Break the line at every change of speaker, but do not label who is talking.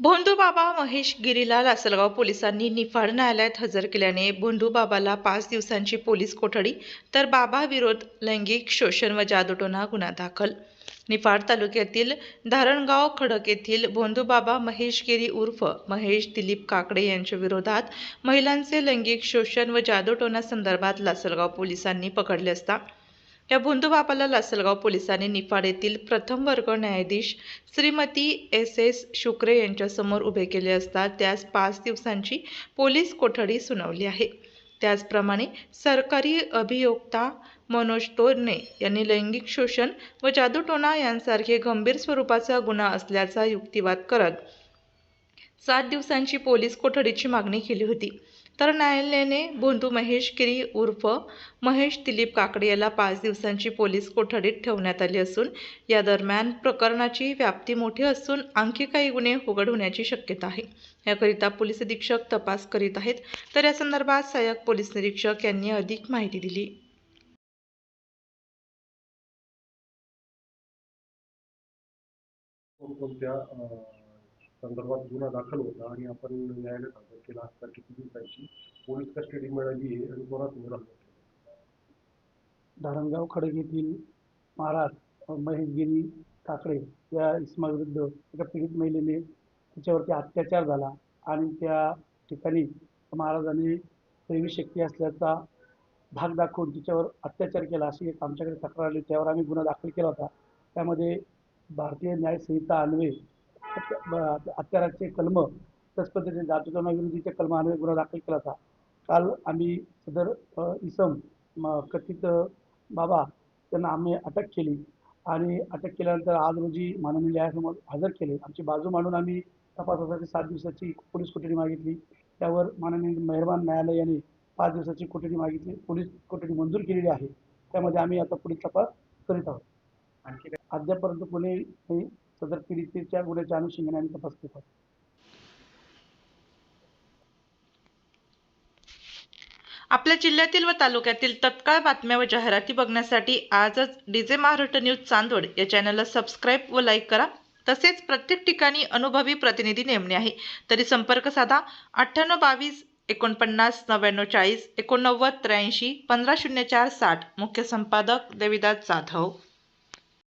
भोंदूबाबा महेश गिरीला लासलगाव पोलिसांनी निफाड न्यायालयात हजर केल्याने भोंदूबाबाला 5 दिवसांची पोलीस कोठडी तर बाबाविरोध लैंगिक शोषण व जादूटोणा गुन्हा दाखल. निफाड तालुक्यातील धारणगाव खडक येथील भोंदूबाबा महेश गिरी उर्फ महेश दिलीप काकडे यांच्या विरोधात महिलांचे लैंगिक शोषण व जादूटोणा संदर्भात लासलगाव पोलिसांनी पकडले असता या भोंदूबाबाला लासलगाव पोलिसांनी निफाड येथील प्रथम वर्ग न्यायाधीश श्रीमती एस शुक्रे यांच्यासमोर उभे केले असता त्यास 5 दिवसांची पोलीस कोठडी सुनावली आहे. त्याचप्रमाणे सरकारी अभियोक्ता मनोज तोरणे यांनी लैंगिक शोषण व जादूटोणा यांसारखे गंभीर स्वरूपाचा गुन्हा असल्याचा युक्तिवाद करत 7 दिवसांची पोलीस कोठडीची मागणी केली होती. तर न्यायालयाने भोंदू महेश गिरी उर्फ महेश दिलीप काकडे याला 5 दिवसांची पोलीस कोठडीत ठेवण्यात आली असून या दरम्यान प्रकरणाची व्याप्ती मोठी असून आणखी काही गुन्हे उघड होण्याची शक्यता आहे. याकरिता पोलीस अधीक्षक तपास करीत आहेत. तर या संदर्भात सहाय्यक पोलीस निरीक्षक यांनी अधिक माहिती दिली.
संदर्भात गुन्हा दाखल होता आणि आपण न्यायालयात हजर केला असता किती दिवसांची पोलीस कस्टडी मिळाली आहे आणि कोणासमोर हजर केला?
धारणगाव खडक येथील महाराज महेशगिरी काकडे या इसमाविरुद्ध एका पीडित महिलेने तिच्यावरती अत्याचार झाला आणि त्या ठिकाणी महाराजांनी दैवी शक्ती असल्याचा धाक दाखवून तिच्यावर अत्याचार केला अशी एक आमच्याकडे तक्रार आली. त्यावर आम्ही गुन्हा दाखल केला होता. त्यामध्ये भारतीय न्याय संहिता अन्वये अत्याचाराचे कलम त्याच पद्धतीने जादूटोणा विरोधीचे कलम अन्वये गुन्हा दाखल केला होता. काल आम्ही सदर इसम कथित बाबा त्यांना आम्ही अटक केली आणि अटक केल्यानंतर आज रोजी माननीय न्यायालयासमोर हजर केले. आमची बाजू मांडून आम्ही तपासासाठी 7 दिवसाची पोलीस कोठडी मागितली. त्यावर माननीय मेहरबान न्यायालयाने 5 दिवसाची कोठडी मागितली. पोलीस कोठडी मंजूर केलेली आहे. त्यामध्ये आम्ही आता पुढील तपास करीत आहोत. आणखी अद्यापर्यंत कोणी सदर पीडितेच्या गुन्ह्याच्या अनुषंगाने आम्ही तपास करत आहोत.
आपल्या जिल्ह्यातील व तालुक्यातील तत्काळ बातम्या व जाहिराती बघण्यासाठी आजच डीजे महाराष्ट्र न्यूज चांदवड या चॅनलला सबस्क्राईब व लाईक करा. तसेच प्रत्येक ठिकाणी अनुभवी प्रतिनिधी नेमणे आहे. तरी संपर्क साधा 9822 49 99 40 89 83 1504 60. मुख्य संपादक देविदास जाधव.